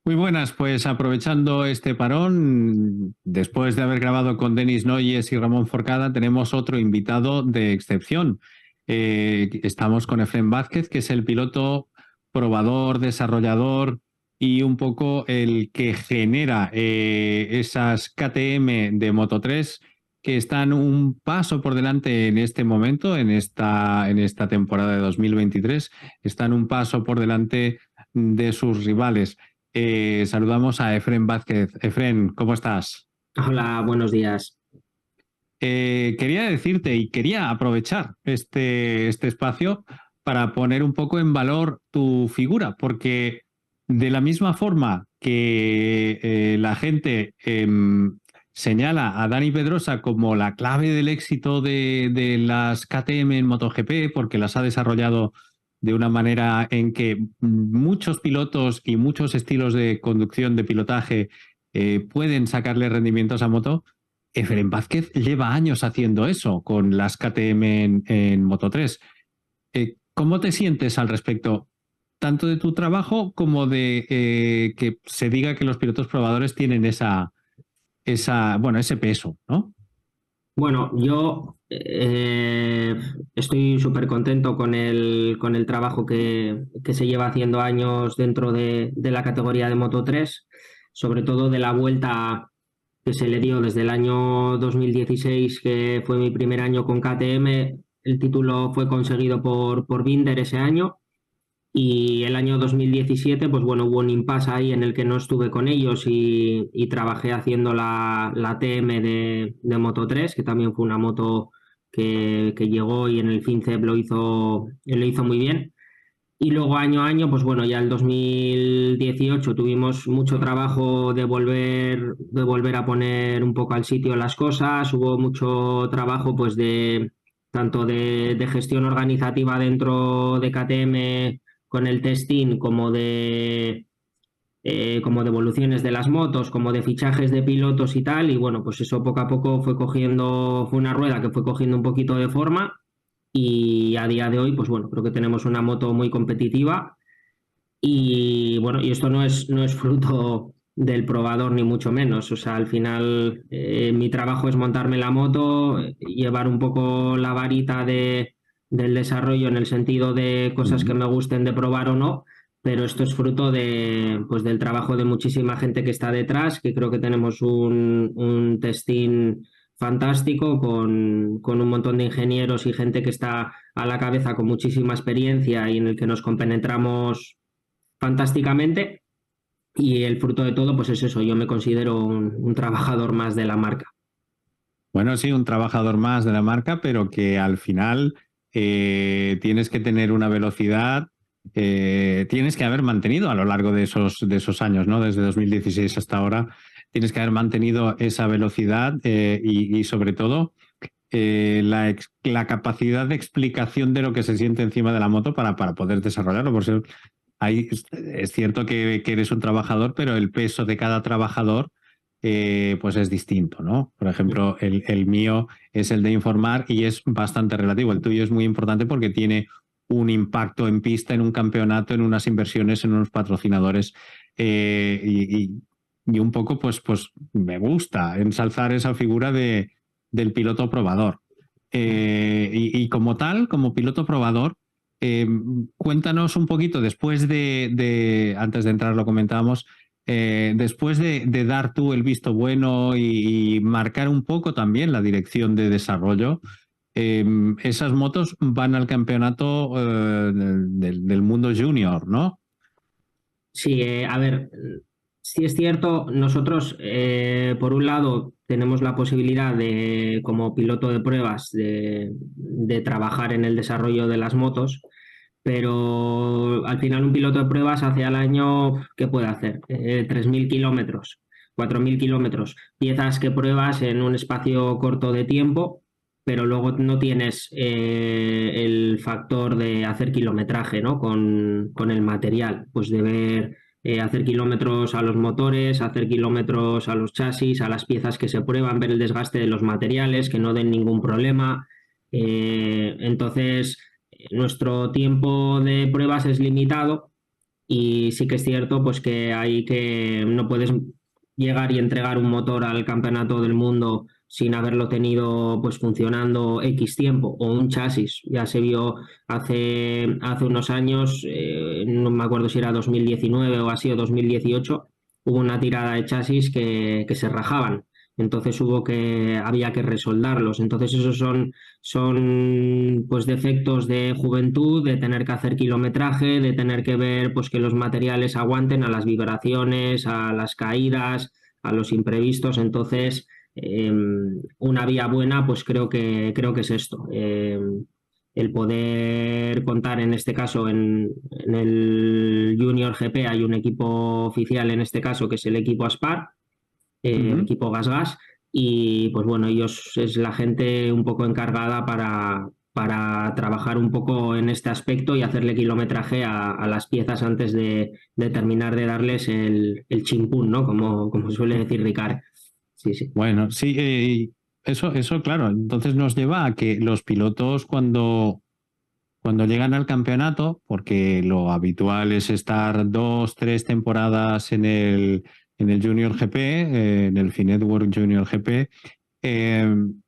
Muy buenas, pues aprovechando este parón, después de haber grabado con Denis Noyes y Ramón Forcada, tenemos otro invitado de excepción. Estamos con Efrén Vázquez, que es el piloto probador, desarrollador y un poco el que genera esas KTM de Moto3 que están un paso por delante en este momento, en esta temporada de 2023, están un paso por delante de sus rivales. Saludamos a Efrén Vázquez. Efrén, ¿cómo estás? Hola, buenos días. Quería decirte y quería aprovechar este espacio para poner un poco en valor tu figura, porque de la misma forma que la gente señala a Dani Pedrosa como la clave del éxito de las KTM en MotoGP, porque las ha desarrollado de una manera en que muchos pilotos y muchos estilos de conducción, de pilotaje, pueden sacarle rendimientos a moto. Efrén Vázquez lleva años haciendo eso con las KTM en Moto3. ¿Cómo te sientes al respecto, tanto de tu trabajo como de que se diga que los pilotos probadores tienen ese peso, ¿no? Bueno, yo estoy súper contento con el trabajo que se lleva haciendo años dentro de la categoría de Moto3, sobre todo de la vuelta que se le dio desde el año 2016, que fue mi primer año con KTM. El título fue conseguido por Binder ese año. Y el año 2017, pues bueno, hubo un impasse ahí en el que no estuve con ellos y trabajé haciendo la TM de Moto3, que también fue una moto que llegó y en el FinCEP lo hizo muy bien. Y luego año a año, pues bueno, ya el 2018 tuvimos mucho trabajo de volver a poner un poco al sitio las cosas. Hubo mucho trabajo pues tanto de gestión organizativa dentro de KTM con el testing como de evoluciones de las motos, como de fichajes de pilotos y tal. Y bueno, pues eso poco a poco fue una rueda que fue cogiendo un poquito de forma y a día de hoy, pues bueno, creo que tenemos una moto muy competitiva y bueno, y esto no es fruto del probador ni mucho menos. O sea, al final mi trabajo es montarme la moto, llevar un poco la varita del desarrollo en el sentido de cosas que Ujú. me gusten de probar o no, pero esto es fruto pues del trabajo de muchísima gente que está detrás, que creo que tenemos un testing fantástico con un montón de ingenieros y gente que está a la cabeza con muchísima experiencia y en el que nos compenetramos fantásticamente. Y el fruto de todo, pues es eso, yo me considero un trabajador más de la marca. Bueno, sí, un trabajador más de la marca, pero que al final tienes que tener una velocidad, tienes que haber mantenido a lo largo de esos años, ¿no? Desde 2016 hasta ahora, tienes que haber mantenido esa velocidad y sobre todo la capacidad de explicación de lo que se siente encima de la moto para poder desarrollarlo. Por eso es cierto que eres un trabajador, pero el peso de cada trabajador pues es distinto, ¿no? Por ejemplo, el mío es el de informar y es bastante relativo. El tuyo es muy importante porque tiene un impacto en pista, en un campeonato, en unas inversiones, en unos patrocinadores y un poco pues me gusta ensalzar esa figura del piloto probador. Y como tal, como piloto probador, eh, cuéntanos un poquito, antes de entrar lo comentábamos, después de dar tú el visto bueno y marcar un poco también la dirección de desarrollo, esas motos van al campeonato del mundo junior, ¿no? Sí, a ver, sí es cierto, nosotros por un lado tenemos la posibilidad de, como piloto de pruebas, de trabajar en el desarrollo de las motos, pero al final un piloto de pruebas hace al año, ¿qué puede hacer? 3.000 kilómetros, 4.000 kilómetros, piezas que pruebas en un espacio corto de tiempo, pero luego no tienes el factor de hacer kilometraje, ¿no? Con el material, pues de ver, hacer kilómetros a los motores, hacer kilómetros a los chasis, a las piezas que se prueban, ver el desgaste de los materiales, que no den ningún problema. Entonces, nuestro tiempo de pruebas es limitado y sí que es cierto pues que hay que no puedes llegar y entregar un motor al campeonato del mundo sin haberlo tenido pues funcionando X tiempo, o un chasis. Ya se vio hace unos años, no me acuerdo si era 2019 o así, o 2018, hubo una tirada de chasis que se rajaban. Entonces había que resoldarlos. Entonces esos son pues defectos de juventud, de tener que hacer kilometraje, de tener que ver pues que los materiales aguanten a las vibraciones, a las caídas, a los imprevistos. Entonces, una vía buena, pues creo que es esto. El poder contar en este caso en el Junior GP hay un equipo oficial en este caso que es el equipo Aspar, equipo Gas Gas, y pues bueno, ellos es la gente un poco encargada para trabajar un poco en este aspecto y hacerle kilometraje a las piezas antes de terminar de darles el chimpún, ¿no? Como suele decir Ricard. Sí, sí. Bueno, sí, eso, claro. Entonces nos lleva a que los pilotos cuando llegan al campeonato, porque lo habitual es estar 2, 3 temporadas en el Junior GP, en el Finetwork Junior GP,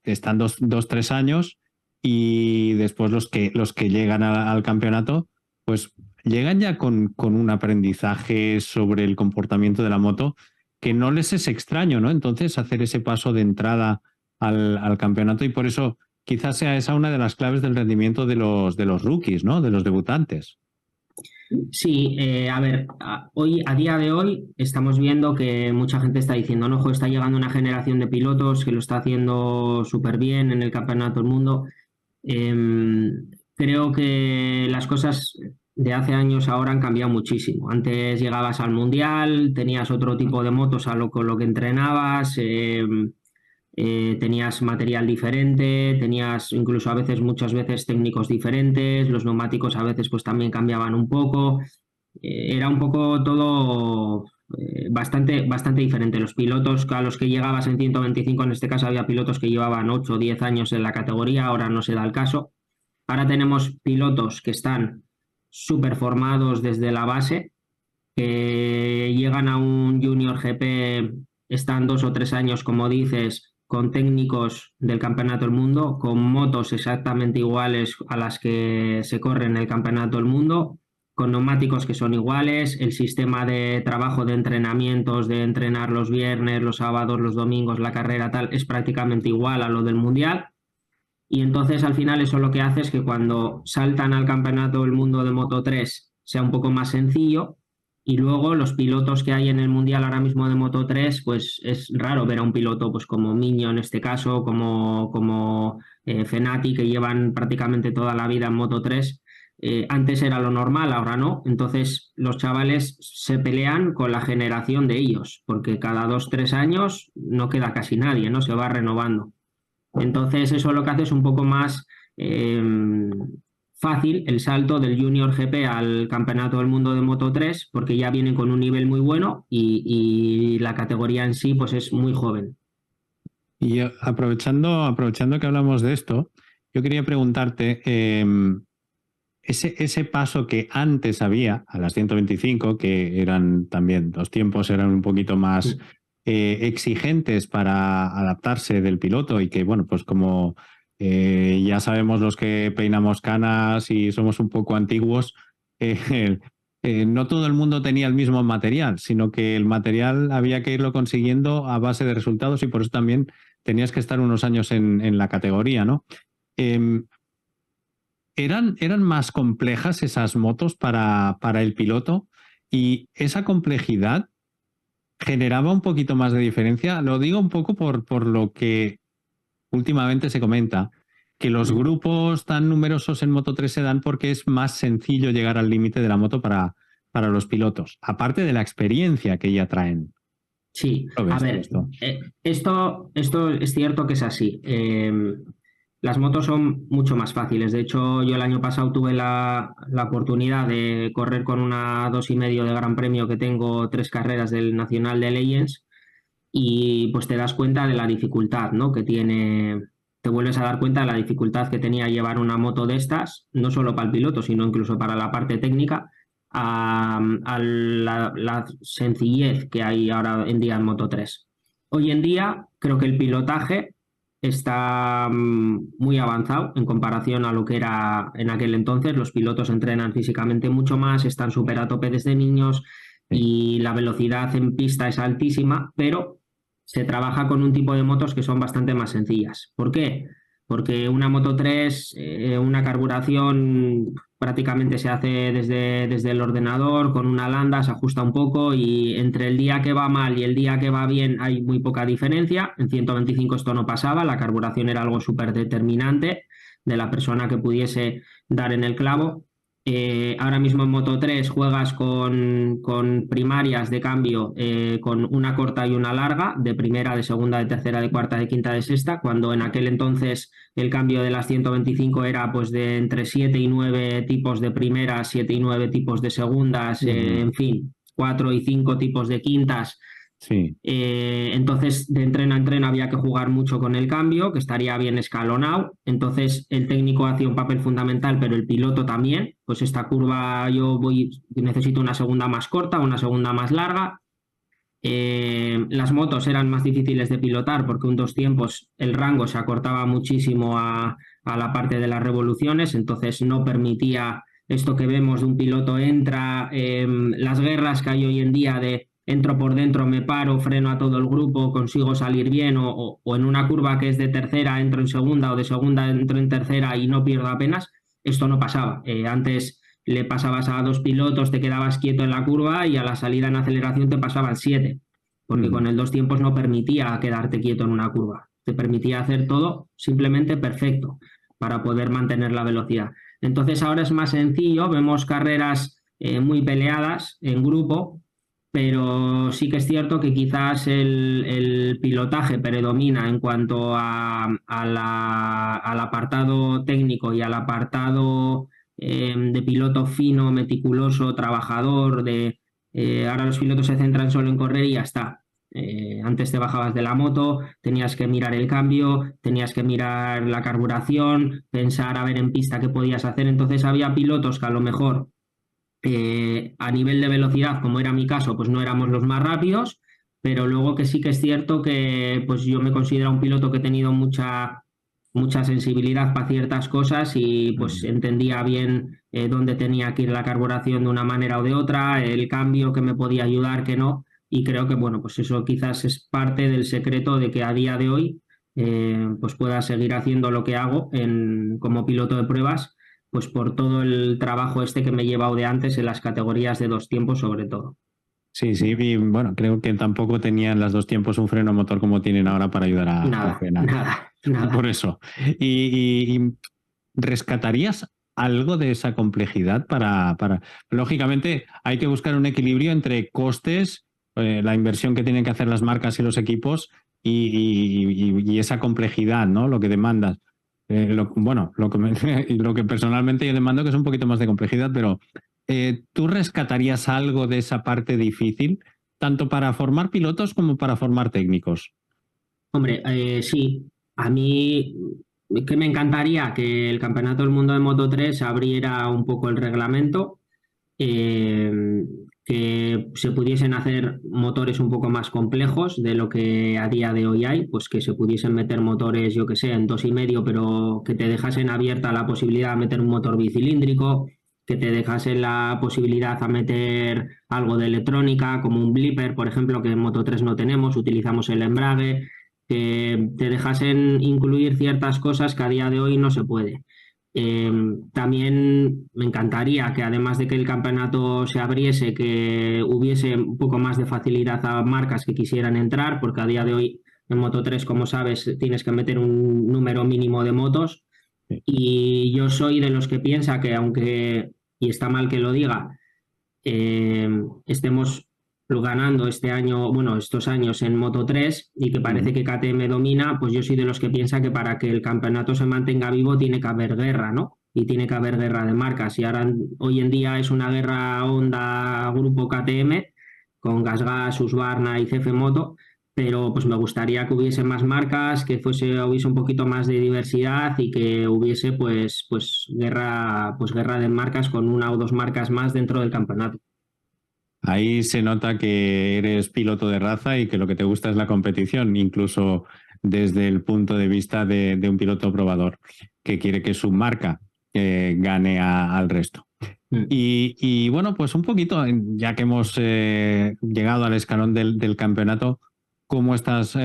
están 2, 3 años, y después los que llegan al campeonato, pues llegan ya con un aprendizaje sobre el comportamiento de la moto que no les es extraño, ¿no? Entonces hacer ese paso de entrada al campeonato, y por eso quizás sea esa una de las claves del rendimiento de los rookies, ¿no? De los debutantes. Sí, a ver, a día de hoy estamos viendo que mucha gente está diciendo, no, ojo, está llegando una generación de pilotos que lo está haciendo súper bien en el Campeonato del Mundo. Creo que las cosas de hace años ahora han cambiado muchísimo. Antes llegabas al Mundial, tenías otro tipo de motos con lo que entrenabas, tenías material diferente, tenías incluso a veces, muchas veces técnicos diferentes, los neumáticos a veces pues también cambiaban un poco. Era un poco todo bastante diferente. Los pilotos a los que llegabas en 125, en este caso había pilotos que llevaban 8 o 10 años en la categoría, ahora no se da el caso. Ahora tenemos pilotos que están súper formados desde la base, que llegan a un Junior GP, están 2 o 3 años, como dices, con técnicos del Campeonato del Mundo, con motos exactamente iguales a las que se corren en el Campeonato del Mundo, con neumáticos que son iguales, el sistema de trabajo de entrenamientos, de entrenar los viernes, los sábados, los domingos, la carrera tal, es prácticamente igual a lo del Mundial. Y entonces al final eso lo que hace es que cuando saltan al Campeonato del Mundo de Moto 3 sea un poco más sencillo, y luego los pilotos que hay en el Mundial ahora mismo de Moto 3, pues es raro ver a un piloto pues como Miño en este caso, como Fenati, que llevan prácticamente toda la vida en Moto 3. Antes era lo normal, ahora no. Entonces los chavales se pelean con la generación de ellos, porque cada 2 o 3 años no queda casi nadie, ¿no? Se va renovando. Entonces eso lo que hace es un poco más fácil el salto del Junior GP al Campeonato del Mundo de Moto 3, porque ya vienen con un nivel muy bueno y la categoría en sí pues es muy joven. Y aprovechando que hablamos de esto, yo quería preguntarte, ese paso que antes había a las 125, que eran también, los tiempos eran un poquito más exigentes para adaptarse del piloto, y que, bueno, pues como ya sabemos los que peinamos canas y somos un poco antiguos, no todo el mundo tenía el mismo material, sino que el material había que irlo consiguiendo a base de resultados, y por eso también tenías que estar unos años en la categoría, ¿no? ¿Eran más complejas esas motos para el piloto? Y esa complejidad generaba un poquito más de diferencia. Lo digo un poco por lo que últimamente se comenta, que los grupos tan numerosos en Moto 3 se dan porque es más sencillo llegar al límite de la moto para los pilotos, aparte de la experiencia que ya traen. Sí, ¿Lo a ves tú ver, esto? esto es cierto que es así. Las motos son mucho más fáciles. De hecho, yo el año pasado tuve la oportunidad de correr con una 2,5 de Gran Premio, que tengo 3 carreras del Nacional de Legends, y pues te das cuenta de la dificultad, ¿no? Que tiene, te vuelves a dar cuenta de la dificultad que tenía llevar una moto de estas, no solo para el piloto, sino incluso para la parte técnica. a la sencillez que hay ahora en día en Moto 3. Hoy en día creo que el pilotaje está muy avanzado en comparación a lo que era en aquel entonces. Los pilotos entrenan físicamente mucho más, están súper a tope desde niños y la velocidad en pista es altísima, pero se trabaja con un tipo de motos que son bastante más sencillas. ¿Por qué? Porque una Moto 3, una carburación prácticamente se hace desde el ordenador, con una landa, se ajusta un poco y entre el día que va mal y el día que va bien hay muy poca diferencia. En 125 esto no pasaba, la carburación era algo súper determinante de la persona que pudiese dar en el clavo. Ahora mismo en Moto 3 juegas con primarias de cambio, con una corta y una larga, de primera, de segunda, de tercera, de cuarta, de quinta, de sexta, cuando en aquel entonces el cambio de las 125 era pues de entre 7 y 9 tipos de primeras, 7 y 9 tipos de segundas, en fin, 4 y 5 tipos de quintas. Sí. Entonces, de entreno a entreno había que jugar mucho con el cambio, que estaría bien escalonado. Entonces, el técnico hacía un papel fundamental, pero el piloto también. Pues esta curva necesito una segunda más corta, una segunda más larga. Las motos eran más difíciles de pilotar porque un dos tiempos el rango se acortaba muchísimo a la parte de las revoluciones, entonces no permitía esto que vemos de un piloto entra, las guerras que hay hoy en día de entro por dentro, me paro, freno a todo el grupo, consigo salir bien, o en una curva que es de tercera entro en segunda o de segunda entro en tercera y no pierdo apenas, esto no pasaba. Antes le pasabas a dos pilotos, te quedabas quieto en la curva y a la salida en aceleración te pasaban 7, porque con el dos tiempos no permitía quedarte quieto en una curva, te permitía hacer todo simplemente perfecto para poder mantener la velocidad. Entonces ahora es más sencillo, vemos carreras muy peleadas en grupo, pero sí que es cierto que quizás el pilotaje predomina en cuanto al apartado técnico y al apartado de piloto fino, meticuloso, trabajador, ahora los pilotos se centran solo en correr y ya está. Antes te bajabas de la moto, tenías que mirar el cambio, tenías que mirar la carburación, pensar a ver en pista qué podías hacer. Entonces había pilotos que a lo mejor a nivel de velocidad, como era mi caso, pues no éramos los más rápidos, pero luego que sí que es cierto que pues yo me considero un piloto que he tenido mucha sensibilidad para ciertas cosas y pues entendía bien dónde tenía que ir la carburación de una manera o de otra, el cambio que me podía ayudar, que no, y creo que bueno, pues eso quizás es parte del secreto de que a día de hoy pues pueda seguir haciendo lo que hago como piloto de pruebas, pues por todo el trabajo este que me he llevado de antes en las categorías de dos tiempos sobre todo. Sí, sí, y bueno, creo que tampoco tenían las dos tiempos un freno motor como tienen ahora para ayudar a frenar. Nada. Por eso. ¿Y rescatarías algo de esa complejidad para... Lógicamente, hay que buscar un equilibrio entre costes, la inversión que tienen que hacer las marcas y los equipos y esa complejidad, ¿no? Lo que demandas. Lo que personalmente yo demando que es un poquito más de complejidad, pero ¿tú rescatarías algo de esa parte difícil, tanto para formar pilotos como para formar técnicos? Hombre, sí, a mí que me encantaría que el Campeonato del Mundo de Moto 3 abriera un poco el reglamento, que se pudiesen hacer motores un poco más complejos de lo que a día de hoy hay, pues que se pudiesen meter motores, yo que sé, en 2,5, pero que te dejasen abierta la posibilidad de meter un motor bicilíndrico, que te dejasen la posibilidad a meter algo de electrónica, como un blipper, por ejemplo, que en Moto 3 no tenemos, utilizamos el embrague, que te dejasen incluir ciertas cosas que a día de hoy no se puede. También me encantaría que además de que el campeonato se abriese, que hubiese un poco más de facilidad a marcas que quisieran entrar, porque a día de hoy en Moto 3, como sabes, tienes que meter un número mínimo de motos. Sí. Y yo soy de los que piensa que aunque, y está mal que lo diga, estemos ganando este año, bueno, estos años en Moto 3 y que parece que KTM domina, pues yo soy de los que piensa que para que el campeonato se mantenga vivo tiene que haber guerra, ¿no? Y tiene que haber guerra de marcas. Y ahora, hoy en día es una guerra Honda Grupo KTM con GasGas, Husqvarna y CF Moto, pero pues me gustaría que hubiese más marcas, que hubiese un poquito más de diversidad y que hubiese guerra de marcas con una o dos marcas más dentro del campeonato. Ahí se nota que eres piloto de raza y que lo que te gusta es la competición, incluso desde el punto de vista de un piloto probador que quiere que su marca gane al resto. Mm. Y bueno, pues un poquito, ya que hemos llegado al escalón del campeonato, cómo estás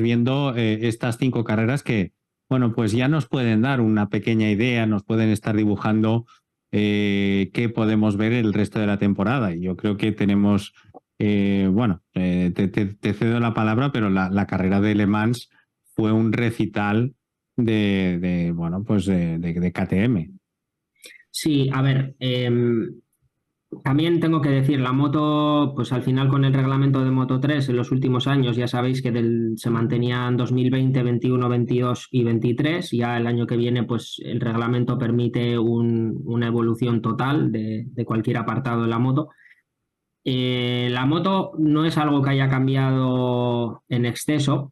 viendo estas 5 carreras que, bueno, pues ya nos pueden dar una pequeña idea, nos pueden estar dibujando qué podemos ver el resto de la temporada? Y yo creo que tenemos, bueno, te cedo la palabra, pero la carrera de Le Mans fue un recital bueno, pues de KTM. Sí, a ver, también tengo que decir, la moto, pues al final con el reglamento de Moto 3 en los últimos años, ya sabéis que se mantenían 2020, 21, 22 y 23. Ya el año que viene, pues el reglamento permite una evolución total de cualquier apartado de la moto. La moto no es algo que haya cambiado en exceso,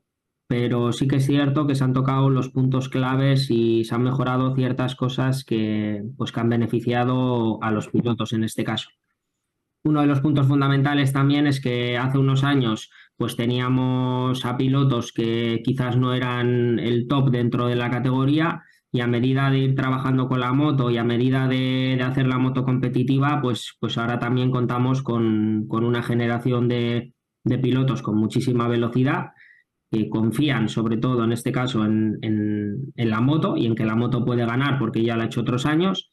pero sí que es cierto que se han tocado los puntos claves y se han mejorado ciertas cosas que han beneficiado a los pilotos en este caso. Uno de los puntos fundamentales también es que hace unos años pues teníamos a pilotos que quizás no eran el top dentro de la categoría y a medida de ir trabajando con la moto y a medida de hacer la moto competitiva, pues ahora también contamos con una generación de pilotos con muchísima velocidad que confían sobre todo en este caso en la moto y en que la moto puede ganar porque ya lo ha hecho otros años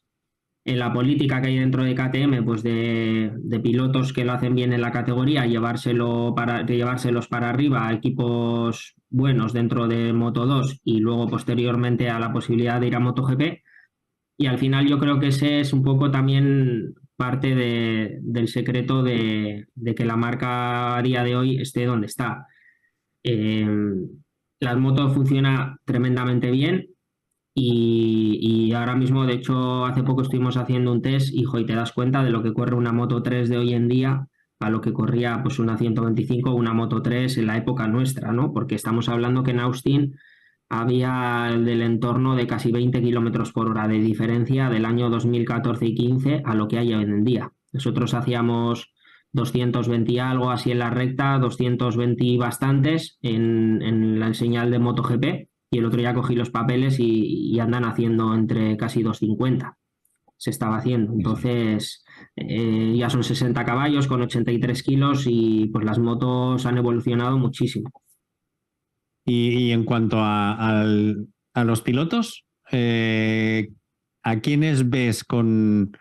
en la política que hay dentro de KTM, pues de pilotos que lo hacen bien en la categoría, llevárselos para arriba a equipos buenos dentro de Moto 2 y luego posteriormente a la posibilidad de ir a MotoGP. Y al final yo creo que ese es un poco también parte del secreto de que la marca a día de hoy esté donde está. Eh, las motos funcionan tremendamente bien, y ahora mismo, de hecho, hace poco estuvimos haciendo un test y te das cuenta de lo que corre una Moto 3 de hoy en día a lo que corría pues una 125 o una Moto 3 en la época nuestra, ¿no? Porque estamos hablando que en Austin había del entorno de casi 20 kilómetros por hora de diferencia del año 2014 y 15 a lo que hay hoy en día. Nosotros hacíamos 220 y algo así en la recta, 220 y bastantes en la señal de MotoGP y el otro día cogí los papeles y andan haciendo entre casi 250. Se estaba haciendo. Entonces, ya son 60 caballos con 83 kilos y pues las motos han evolucionado muchísimo. Y en cuanto a los pilotos, ¿a quiénes ves con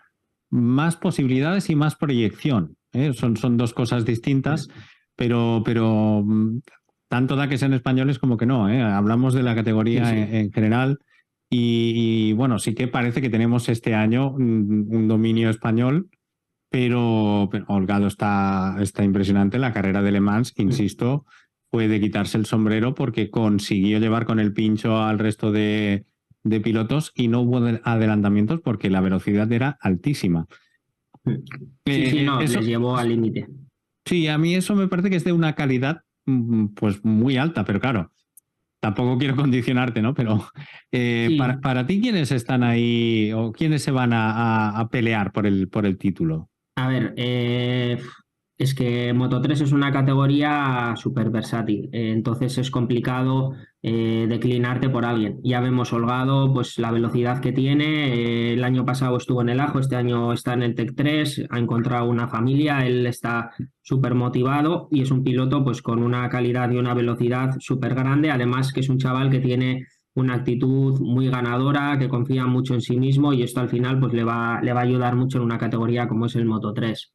más posibilidades y más proyección? Son 2 cosas distintas, pero tanto da que sean españoles como que no. Hablamos de la categoría Sí, sí. en general y, bueno, sí que parece que tenemos este año un dominio español, pero Holgado está impresionante. La carrera de Le Mans, insisto, fue de quitarse el sombrero porque consiguió llevar con el pincho al resto de pilotos y no hubo adelantamientos porque la velocidad era altísima. Sí, sí, no, Eso, les llevó al límite. sí, a mí eso me parece que es de una calidad pues muy alta, pero claro, tampoco quiero condicionarte, ¿no? Pero Sí, para ti, ¿quiénes están ahí o quiénes se van a pelear por el título? a ver, es que Moto 3 es una categoría súper versátil, entonces es complicado declinarte por alguien. Ya vemos Holgado, pues la velocidad que tiene, el año pasado estuvo en el Ajo, este año está en el Tech 3, ha encontrado una familia, él está súper motivado y es un piloto pues con una calidad y una velocidad súper grande, además que es un chaval que tiene una actitud muy ganadora, que confía mucho en sí mismo y esto al final pues le va a ayudar mucho en una categoría como es el Moto 3.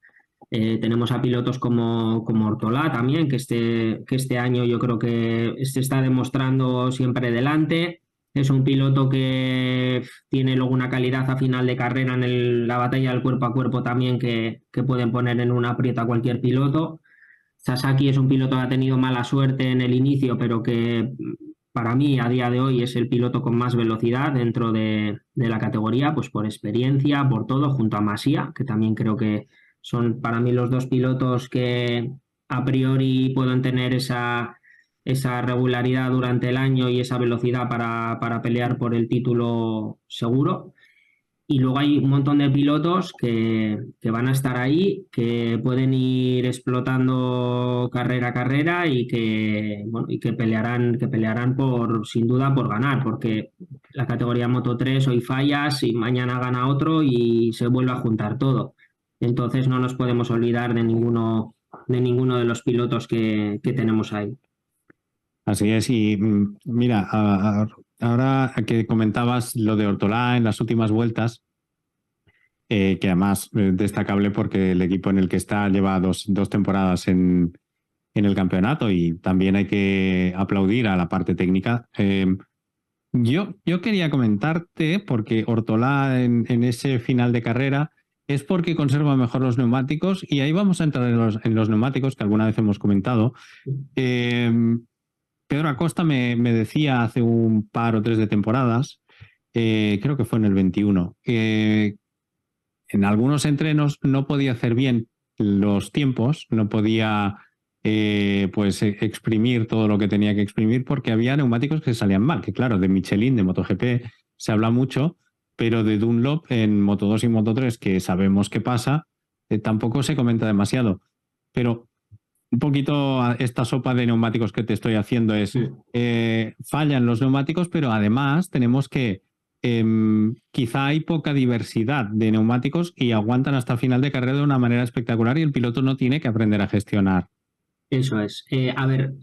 Tenemos a pilotos como Ortolá también, que este año yo creo que se está demostrando siempre delante. Es un piloto que tiene luego una calidad a final de carrera en la batalla del cuerpo a cuerpo también que pueden poner en un aprieto a cualquier piloto. Sasaki es un piloto que ha tenido mala suerte en el inicio, pero que para mí a día de hoy es el piloto con más velocidad dentro de la categoría, pues por experiencia, por todo, junto a Masia, que también creo que son para mí los dos pilotos que a priori pueden tener esa regularidad durante el año y esa velocidad para pelear por el título seguro. Y luego hay un montón de pilotos que van a estar ahí, que pueden ir explotando carrera a carrera y bueno, y que pelearán sin duda por ganar, porque la categoría Moto 3 hoy fallas y mañana gana otro y se vuelve a juntar todo. Entonces no nos podemos olvidar de ninguno de los pilotos que tenemos ahí. Así es, y mira, ahora que comentabas lo de Ortolá en las últimas vueltas, que además es destacable porque el equipo en el que está lleva dos temporadas en el campeonato y también hay que aplaudir a la parte técnica. Yo quería comentarte, porque Ortolá en ese final de carrera es porque conserva mejor los neumáticos, y ahí vamos a entrar en los neumáticos que alguna vez hemos comentado. Pedro Acosta me decía hace un par o tres de temporadas, creo que fue en el 21, en algunos entrenos no podía hacer bien los tiempos, no podía exprimir todo lo que tenía que exprimir porque había neumáticos que salían mal, que claro, de Michelin, de MotoGP se habla mucho, pero de Dunlop en Moto2 y Moto3, que sabemos qué pasa, tampoco se comenta demasiado. Pero un poquito esta sopa de neumáticos que te estoy haciendo es, fallan los neumáticos, pero además tenemos que quizá hay poca diversidad de neumáticos y aguantan hasta el final de carrera de una manera espectacular y el piloto no tiene que aprender a gestionar. Eso es. A ver,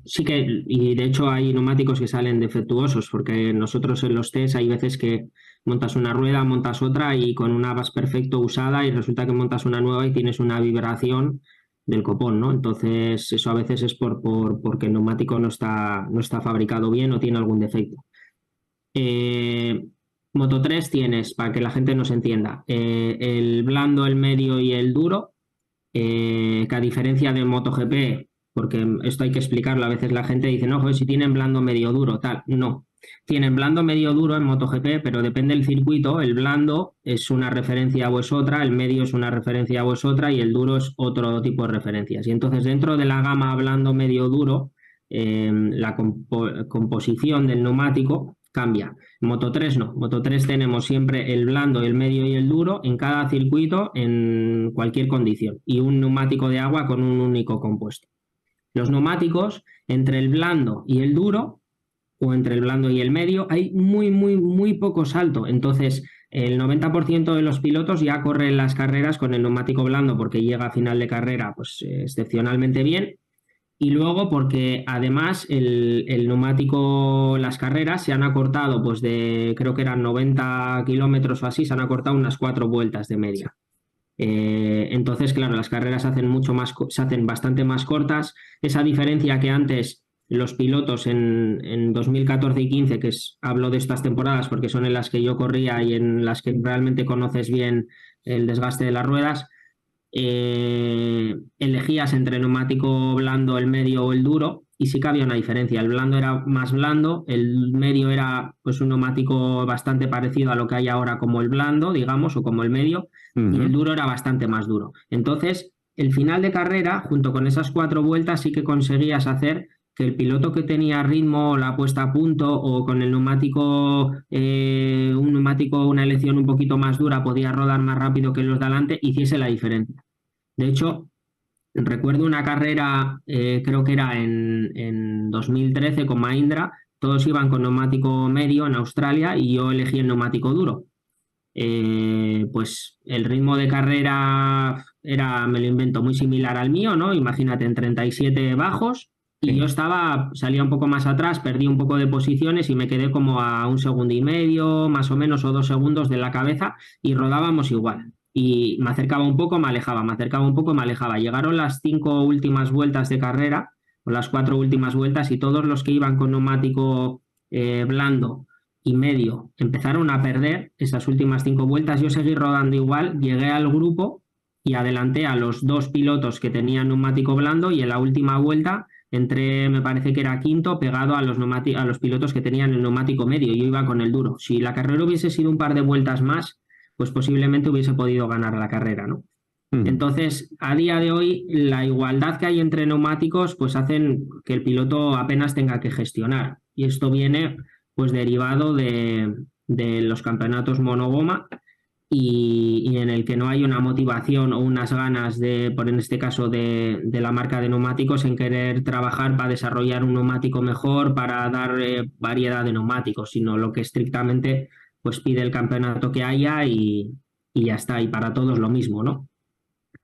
sí que, y de hecho hay neumáticos que salen defectuosos, porque nosotros en los test hay veces que montas una rueda, montas otra y con una vas perfecto usada y resulta que montas una nueva y tienes una vibración del copón, ¿no? Entonces eso a veces es porque el neumático no está fabricado bien o tiene algún defecto. Moto 3 tienes, para que la gente nos entienda, el blando, el medio y el duro, que a diferencia de MotoGP, porque esto hay que explicarlo, a veces la gente dice, no, joder, si tienen blando, medio, duro, tal. No, tienen blando, medio, duro en MotoGP, pero depende del circuito. El blando es una referencia o es otra, el medio es una referencia o es otra y el duro es otro tipo de referencias. Y entonces dentro de la gama blando, medio, duro, la composición del neumático cambia. En Moto 3 no. Moto 3 tenemos siempre el blando, el medio y el duro en cada circuito en cualquier condición y un neumático de agua con un único compuesto. Los neumáticos entre el blando y el duro o entre el blando y el medio hay muy poco salto. Entonces el 90% de los pilotos ya corren las carreras con el neumático blando porque llega a final de carrera pues excepcionalmente bien. Y luego porque además el neumático, las carreras se han acortado, pues creo que eran 90 kilómetros o así, se han acortado unas 4 vueltas de media. Entonces, claro, las carreras se hacen bastante más cortas. Esa diferencia que antes los pilotos en 2014 y 15, hablo de estas temporadas porque son en las que yo corría y en las que realmente conoces bien el desgaste de las ruedas, elegías entre el neumático blando, el medio o el duro y sí que había una diferencia. El blando era más blando, el medio era pues un neumático bastante parecido a lo que hay ahora como el blando, digamos, o como el medio, y el duro era bastante más duro. Entonces, el final de carrera, junto con esas 4 vueltas, sí que conseguías hacer que el piloto que tenía ritmo, la puesta a punto o con el neumático, una elección un poquito más dura, podía rodar más rápido que los de adelante, hiciese la diferencia. De hecho, recuerdo una carrera, creo que era en 2013 con Mahindra, todos iban con neumático medio en Australia y yo elegí el neumático duro. Pues el ritmo de carrera era, me lo invento, muy similar al mío, ¿no? Imagínate, en 37 bajos. Y yo salía un poco más atrás, perdí un poco de posiciones y me quedé como a 1,5 segundos, más o menos, o 2 segundos de la cabeza y rodábamos igual. Y me acercaba un poco, me alejaba, me acercaba un poco, me alejaba. Llegaron las 5 últimas vueltas de carrera, o las 4 últimas vueltas, y todos los que iban con neumático blando y medio empezaron a perder esas últimas 5 vueltas. Yo seguí rodando igual, llegué al grupo y adelanté a los 2 pilotos que tenían neumático blando y en la última vuelta entré, me parece que era quinto, pegado a los pilotos que tenían el neumático medio. Yo iba con el duro. Si la carrera hubiese sido un par de vueltas más, pues posiblemente hubiese podido ganar la carrera, ¿no? Entonces, a día de hoy, la igualdad que hay entre neumáticos pues hacen que el piloto apenas tenga que gestionar. Y esto viene pues derivado de los campeonatos monogoma y en el que no hay una motivación o unas ganas de, por en este caso de la marca de neumáticos, en querer trabajar para desarrollar un neumático mejor, para dar variedad de neumáticos, sino lo que estrictamente pues pide el campeonato que haya y ya está. Y para todos lo mismo, ¿no?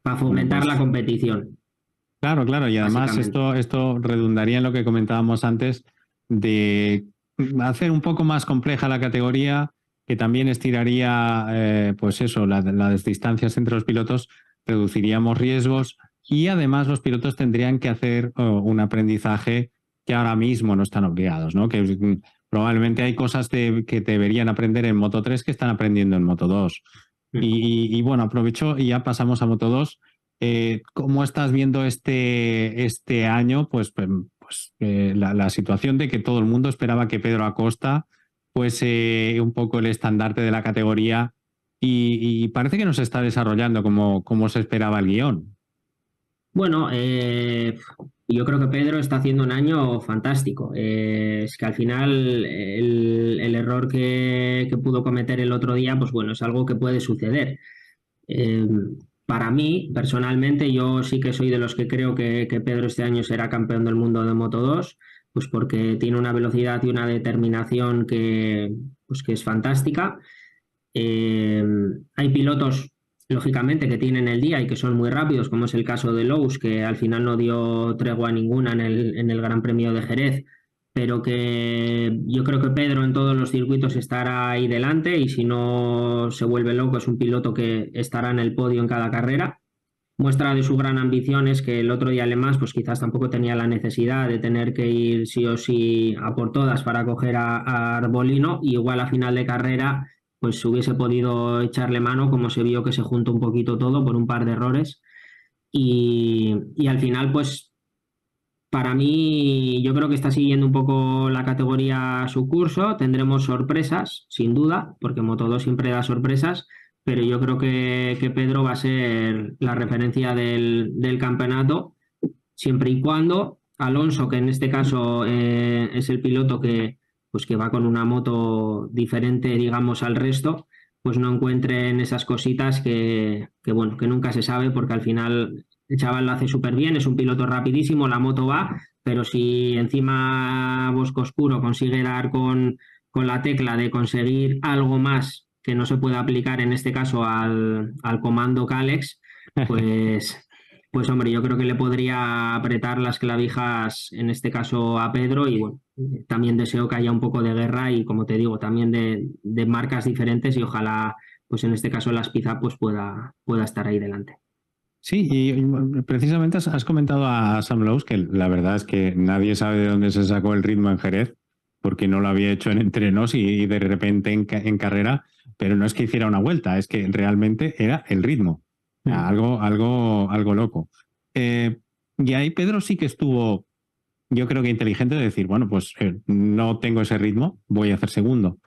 Para Bueno, fomentar la pues competición, claro, claro, y además básicamente. esto redundaría en lo que comentábamos antes de hacer un poco más compleja la categoría, que también estiraría, pues eso, las distancias entre los pilotos, reduciríamos riesgos y además los pilotos tendrían que hacer un aprendizaje que ahora mismo no están obligados, ¿no? Que probablemente hay cosas que deberían aprender en Moto 3 que están aprendiendo en Moto 2. Y bueno, aprovecho y ya pasamos a Moto 2. ¿Cómo estás viendo este año? La situación de que todo el mundo esperaba que Pedro Acosta fuese un poco el estandarte de la categoría y parece que no se está desarrollando como se esperaba el guión. Bueno, yo creo que Pedro está haciendo un año fantástico. Es que al final el error que pudo cometer el otro día, pues bueno, es algo que puede suceder. Eh, para mí, personalmente, yo sí que soy de los que creo que Pedro este año será campeón del mundo de Moto 2, pues porque tiene una velocidad y una determinación pues que es fantástica. Eh, Hay pilotos, lógicamente, que tienen el día y que son muy rápidos, como es el caso de Lous, que al final no dio tregua ninguna en el Gran Premio de Jerez, pero que yo creo que Pedro en todos los circuitos estará ahí delante y si no se vuelve loco es un piloto que estará en el podio en cada carrera. Muestra de su gran ambición es que el otro día Alemán pues quizás tampoco tenía la necesidad de tener que ir sí o sí a por todas para coger a Arbolino y igual a final de carrera pues hubiese podido echarle mano como se vio que se juntó un poquito todo por un par de errores y al final pues para mí yo creo que está siguiendo un poco la categoría a su curso, tendremos sorpresas sin duda porque Moto2 siempre da sorpresas pero yo creo que Pedro va a ser la referencia del campeonato siempre y cuando Alonso, que en este caso es el piloto pues que va con una moto diferente, digamos, al resto, pues no encuentren esas cositas bueno, que nunca se sabe, porque al final el chaval lo hace súper bien, es un piloto rapidísimo, la moto va, pero si encima Bosco Oscuro consigue dar con la tecla de conseguir algo más que no se puede aplicar en este caso al comando Calex, pues pues hombre, yo creo que le podría apretar las clavijas, en este caso a Pedro, y bueno, también deseo que haya un poco de guerra y como te digo, también de marcas diferentes y ojalá, pues en este caso las Pizza pues pueda estar ahí delante. Sí, y precisamente has comentado a Sam Lowe que la verdad es que nadie sabe de dónde se sacó el ritmo en Jerez, porque no lo había hecho en entrenos y de repente en carrera, pero no es que hiciera una vuelta, es que realmente era el ritmo. Algo loco. Eh, y ahí Pedro sí que estuvo, yo creo que inteligente de decir, bueno, pues no tengo ese ritmo, voy a hacer segundo.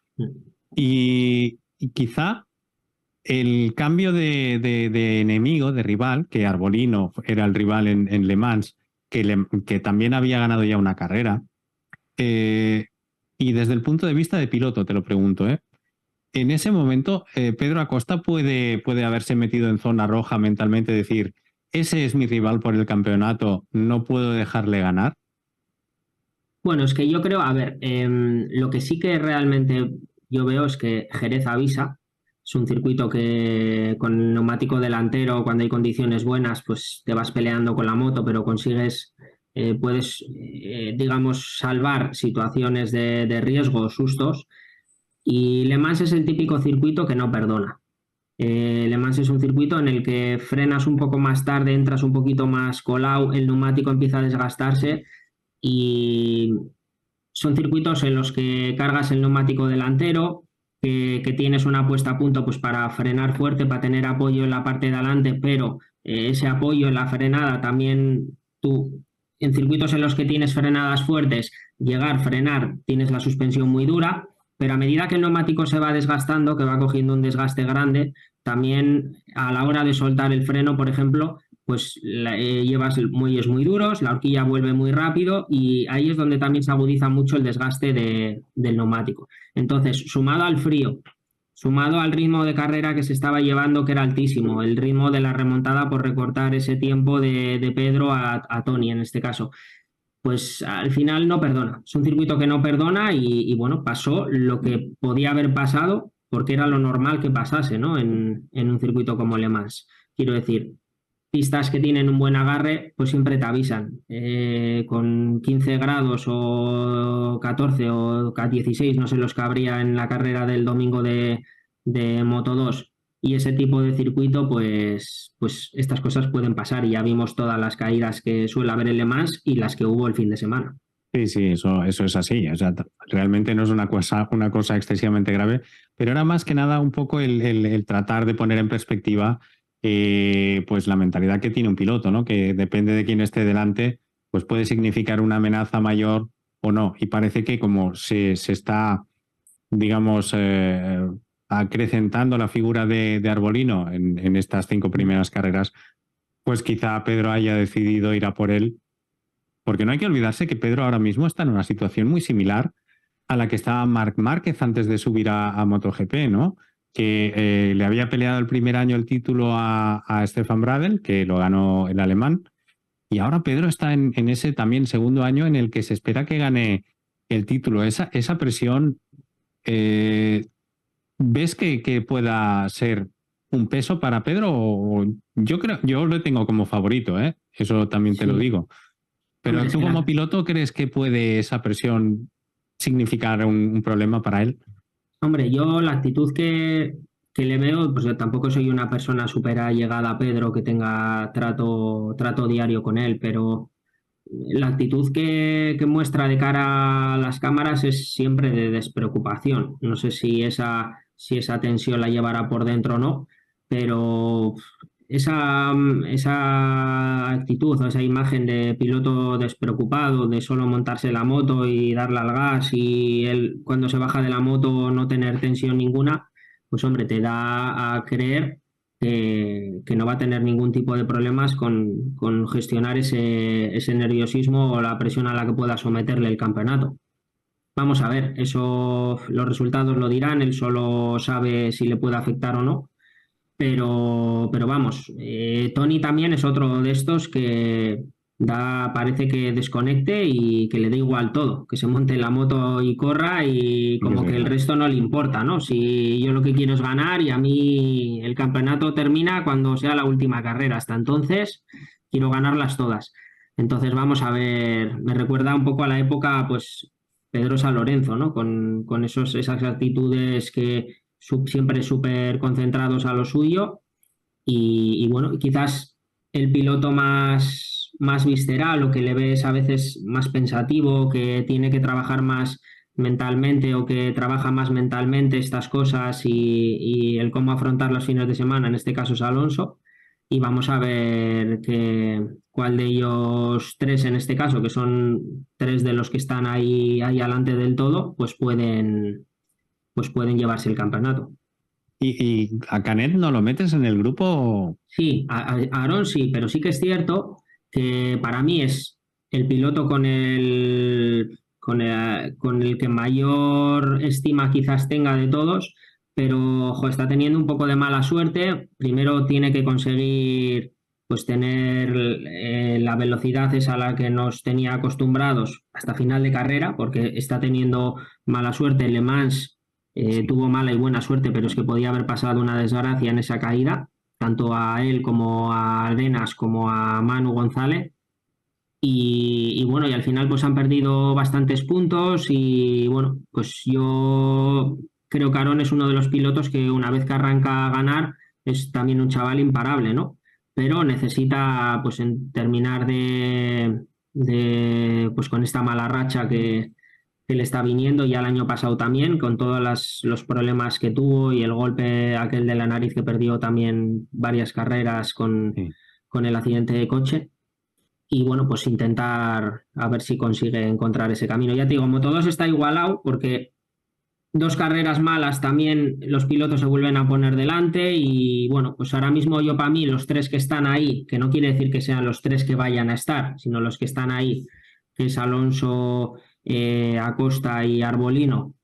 Y quizá el cambio de enemigo, de rival, que Arbolino era el rival en Le Mans, que también había ganado ya una carrera, eh, y desde el punto de vista de piloto, te lo pregunto, en ese momento, Pedro Acosta puede haberse metido en zona roja mentalmente, decir, ese es mi rival por el campeonato, no puedo dejarle ganar. Bueno, es que yo creo, a ver, lo que sí que realmente yo veo es que Jerez avisa, es un circuito que con el neumático delantero, cuando hay condiciones buenas, pues te vas peleando con la moto, pero consigues, puedes, digamos, salvar situaciones de riesgo o sustos. Y Le Mans es el típico circuito que no perdona. Le Mans es un circuito en el que frenas un poco más tarde, entras un poquito más colado, el neumático empieza a desgastarse y son circuitos en los que cargas el neumático delantero, que tienes una puesta a punto pues, para frenar fuerte, para tener apoyo en la parte de adelante, pero ese apoyo en la frenada también tú, en circuitos en los que tienes frenadas fuertes, llegar, frenar, tienes la suspensión muy dura. pero a medida que el neumático se va desgastando, que va cogiendo un desgaste grande, también a la hora de soltar el freno, por ejemplo, pues llevas muelles muy duros, la horquilla vuelve muy rápido y ahí es donde también se agudiza mucho el desgaste del neumático. Entonces, sumado al frío, sumado al ritmo de carrera que se estaba llevando, que era altísimo, el ritmo de la remontada por recortar ese tiempo de Pedro a Tony en este caso, pues al final no perdona. Es un circuito que no perdona y bueno, pasó lo que podía haber pasado porque era lo normal que pasase, ¿no? En un circuito como Le Mans. Quiero decir, pistas que tienen un buen agarre, pues siempre te avisan. Con 15 grados o 14 o 16, no sé los que habría en la carrera del domingo de Moto2 y ese tipo de circuito, pues estas cosas pueden pasar. Y ya vimos todas las caídas que suele haber en Le Mans y las que hubo el fin de semana. Sí, sí, eso es así. O sea, realmente no es una cosa excesivamente grave, pero era más que nada un poco el tratar de poner en perspectiva pues la mentalidad que tiene un piloto, ¿no? Que depende de quién esté delante, pues puede significar una amenaza mayor o no. Y parece que como se está, digamos, acrecentando la figura de Arbolino en estas 5 primeras carreras, pues quizá Pedro haya decidido ir a por él porque no hay que olvidarse que Pedro ahora mismo está en una situación muy similar a la que estaba Marc Márquez antes de subir a MotoGP, ¿no? Que le había peleado el primer año el título a Stefan Bradl, que lo ganó el alemán, y ahora Pedro está en ese también segundo año en el que se espera que gane el título. Esa presión, eh, ¿ves que pueda ser un peso para Pedro? Yo creo, yo lo tengo como favorito, ¿eh? Eso también te lo Sí, digo. Pero hombre, tú como piloto, ¿crees que puede esa presión significar un problema para él? hombre, yo la actitud que le veo, pues yo tampoco soy una persona súper allegada a Pedro que tenga trato diario con él, pero la actitud que muestra de cara a las cámaras es siempre de despreocupación. No sé si esa tensión la llevará por dentro o no, pero esa actitud o esa imagen de piloto despreocupado, de solo montarse la moto y darle al gas y él cuando se baja de la moto no tener tensión ninguna, pues hombre, te da a creer que no va a tener ningún tipo de problemas con gestionar ese nerviosismo o la presión a la que pueda someterle el campeonato. Vamos a ver, eso los resultados lo dirán, él solo sabe si le puede afectar o no, pero vamos, Tony también es otro de estos que parece que desconecte y que le da igual todo, que se monte en la moto y corra y Sí, como sí, que el sí. resto no le importa, ¿no? Si yo lo que quiero es ganar y a mí el campeonato termina cuando sea la última carrera, hasta entonces quiero ganarlas todas. Entonces vamos a ver, me recuerda un poco a la época, pues, Pedro San Lorenzo, ¿no? Con esas actitudes que siempre súper concentrados a lo suyo y bueno, quizás el piloto más visceral o que le ves a veces más pensativo, que tiene que trabajar más mentalmente o que trabaja más mentalmente estas cosas y el cómo afrontar los fines de semana, en este caso es Alonso, y vamos a ver cuál de ellos tres en este caso, que son tres de los que están ahí adelante del todo, pues pueden llevarse el campeonato. ¿Y a Canet no lo metes en el grupo? Sí, a Aarón sí, pero sí que es cierto que para mí es el piloto con el que mayor estima quizás tenga de todos, pero ojo, está teniendo un poco de mala suerte. Primero tiene que conseguir pues tener la velocidad esa a la que nos tenía acostumbrados hasta final de carrera, porque está teniendo mala suerte. En Le Mans Sí. tuvo mala y buena suerte, pero es que podía haber pasado una desgracia en esa caída tanto a él como a Arenas como a Manu González. Y bueno, y al final pues han perdido bastantes puntos y bueno, pues yo creo que Aarón es uno de los pilotos que una vez que arranca a ganar es también un chaval imparable, ¿no? Pero necesita pues terminar pues con esta mala racha que le está viniendo ya el año pasado también, con todos los problemas que tuvo y el golpe aquel de la nariz que perdió también varias carreras con, Sí. con el accidente de coche. Y bueno, pues intentar a ver si consigue encontrar ese camino. Ya te digo, Moto2 está igualado porque 2 carreras malas también los pilotos se vuelven a poner delante y bueno, pues ahora mismo yo para mí los 3 que están ahí, que no quiere decir que sean los 3 que vayan a estar, sino los que están ahí, que es Alonso, Acosta y Arbolino,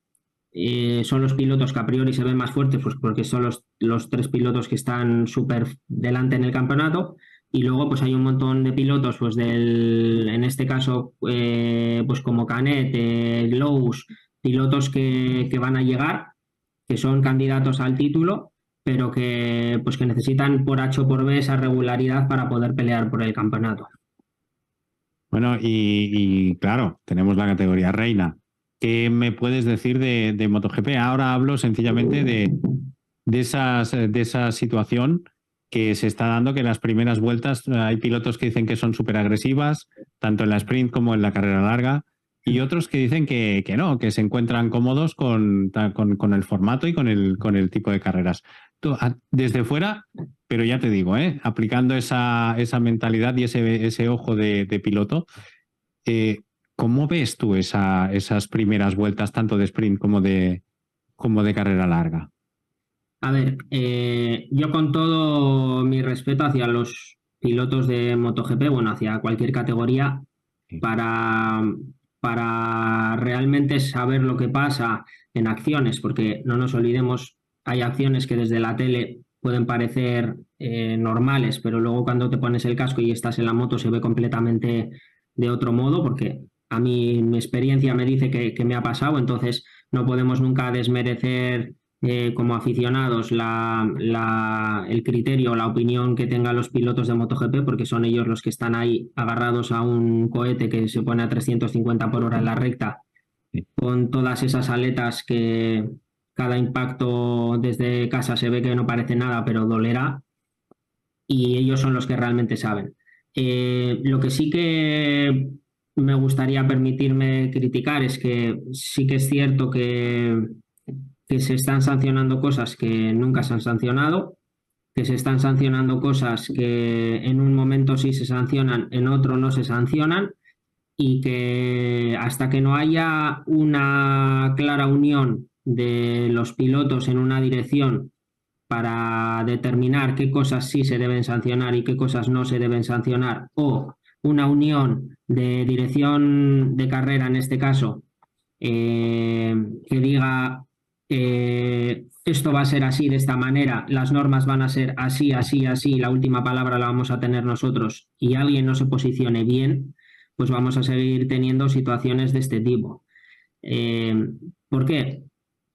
son los pilotos que a priori se ven más fuertes, pues porque son los 3 pilotos que están súper delante en el campeonato. Y luego pues hay un montón de pilotos, pues en este caso, pues como Canet, Glous, pilotos que van a llegar, que son candidatos al título, pero pues que necesitan por H o por B esa regularidad para poder pelear por el campeonato. Bueno, y claro, tenemos la categoría reina. ¿Qué me puedes decir de MotoGP? Ahora hablo sencillamente de esa situación que se está dando, que en las primeras vueltas hay pilotos que dicen que son súper agresivas, tanto en la sprint como en la carrera larga, y otros que dicen que no, que se encuentran cómodos con el formato y con el tipo de carreras. Tú, desde fuera, pero ya te digo, aplicando esa mentalidad y ese ojo de piloto, eh, ¿cómo ves tú esas primeras vueltas, tanto de sprint como de carrera larga? A ver, yo con todo mi respeto hacia los pilotos de MotoGP, bueno, hacia cualquier categoría, Sí. para, para realmente saber lo que pasa en acciones, porque no nos olvidemos, hay acciones que desde la tele pueden parecer normales, pero luego cuando te pones el casco y estás en la moto se ve completamente de otro modo, porque a mí mi experiencia me dice que me ha pasado, entonces no podemos nunca desmerecer como aficionados el criterio, la opinión que tengan los pilotos de MotoGP, porque son ellos los que están ahí agarrados a un cohete que se pone a 350 por hora en la recta, Sí. con todas esas aletas que cada impacto desde casa se ve que no parece nada, pero dolerá, y ellos son los que realmente saben. Lo que sí que me gustaría permitirme criticar es que sí que es cierto que se están sancionando cosas que nunca se han sancionado, que se están sancionando cosas que en un momento sí se sancionan, en otro no se sancionan, y que hasta que no haya una clara unión de los pilotos en una dirección para determinar qué cosas sí se deben sancionar y qué cosas no se deben sancionar, o una unión de dirección de carrera en este caso, que diga esto va a ser así, de esta manera, las normas van a ser así, así, así, la última palabra la vamos a tener nosotros, y alguien no se posicione bien, pues vamos a seguir teniendo situaciones de este tipo. ¿Por qué?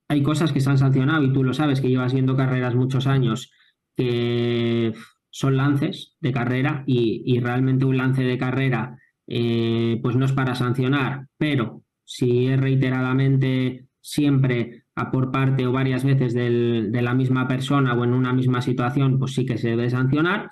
Hay cosas que se han sancionado y tú lo sabes, que llevas viendo carreras muchos años, que son lances de carrera y realmente un lance de carrera pues no es para sancionar, pero si es reiteradamente siempre a por parte o varias veces de la misma persona o en una misma situación, pues sí que se debe sancionar.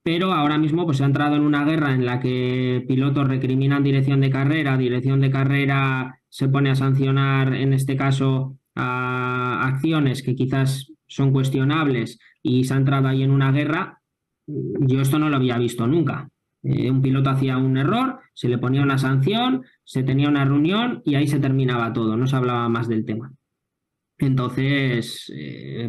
Pero ahora mismo pues se ha entrado en una guerra en la que pilotos recriminan dirección de carrera se pone a sancionar, en este caso, a acciones que quizás son cuestionables, y se ha entrado ahí en una guerra. Yo esto no lo había visto nunca. Un piloto hacía un error, se le ponía una sanción, se tenía una reunión y ahí se terminaba todo, no se hablaba más del tema. Entonces,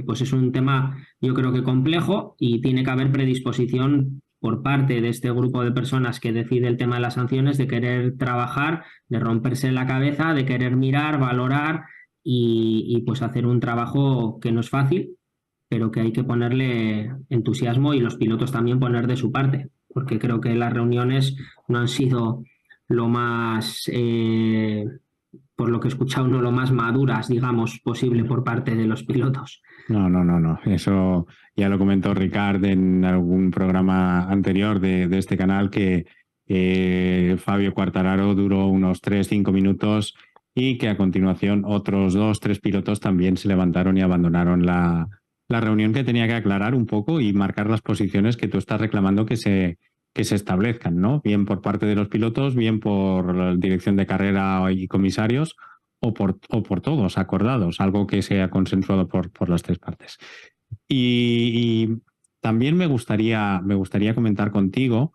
pues es un tema yo creo que complejo, y tiene que haber predisposición por parte de este grupo de personas que decide el tema de las sanciones, de querer trabajar, de romperse la cabeza, de querer mirar, valorar pues hacer un trabajo que no es fácil, pero que hay que ponerle entusiasmo y los pilotos también poner de su parte, porque creo que las reuniones no han sido lo más por lo que he escuchado, no lo más maduras, digamos, posible por parte de los pilotos. No, no, no, no. Eso ya lo comentó Ricard en algún programa anterior de este canal, que Fabio Quartararo duró unos 3-5 minutos y que a continuación otros 2-3 pilotos también se levantaron y abandonaron la reunión, que tenía que aclarar un poco y marcar las posiciones que tú estás reclamando que se establezcan, ¿no? Bien por parte de los pilotos, bien por la dirección de carrera y comisarios, o por todos acordados, algo que sea consensuado por las 3 partes. Y también me gustaría comentar contigo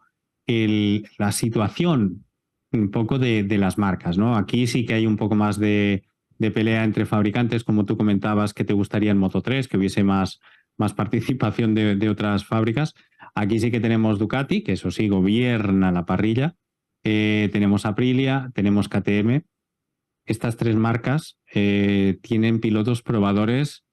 la situación un poco de las marcas, ¿no? Aquí sí que hay un poco más de de pelea entre fabricantes, como tú comentabas que te gustaría en Moto3, que hubiese más participación de otras fábricas. Aquí sí que tenemos Ducati, que eso sí, gobierna la parrilla. Tenemos Aprilia, tenemos KTM. Estas tres marcas tienen pilotos probadores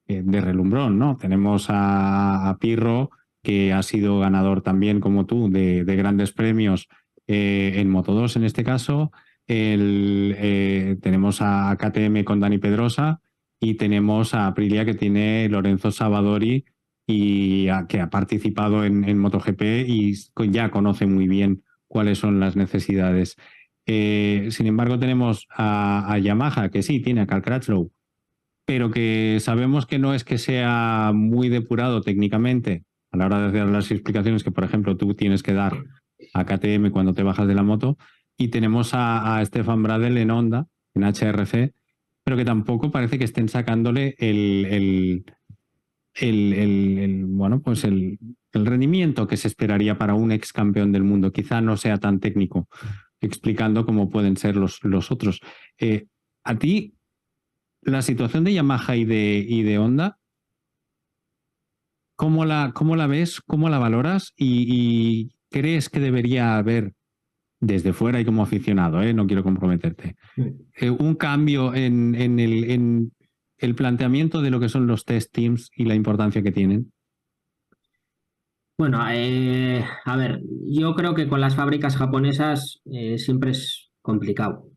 de relumbrón, ¿no? Tenemos a Pirro, que ha sido ganador también, como tú, de grandes premios en Moto2 en este caso. Tenemos a KTM con Dani Pedrosa y tenemos a Aprilia, que tiene Lorenzo Savadori y que ha participado en MotoGP y ya conoce muy bien cuáles son las necesidades. Sin embargo, tenemos a Yamaha, que sí, tiene a Cal Crutchlow, pero que sabemos que no es que sea muy depurado técnicamente a la hora de hacer las explicaciones que, por ejemplo, tú tienes que dar a KTM cuando te bajas de la moto. Y tenemos a Stefan Bradl en Honda, en HRC, pero que tampoco parece que estén sacándole bueno, pues el rendimiento que se esperaría para un ex campeón del mundo. Quizá no sea tan técnico, explicando cómo pueden ser los otros. A ti, la situación de Yamaha y de Honda, ¿cómo la ves? ¿Cómo la valoras? ¿Y crees que debería haber, desde fuera y como aficionado, no quiero comprometerte, un cambio en el planteamiento de lo que son los test teams y la importancia que tienen? Bueno, a ver, yo creo que con las fábricas japonesas siempre es complicado.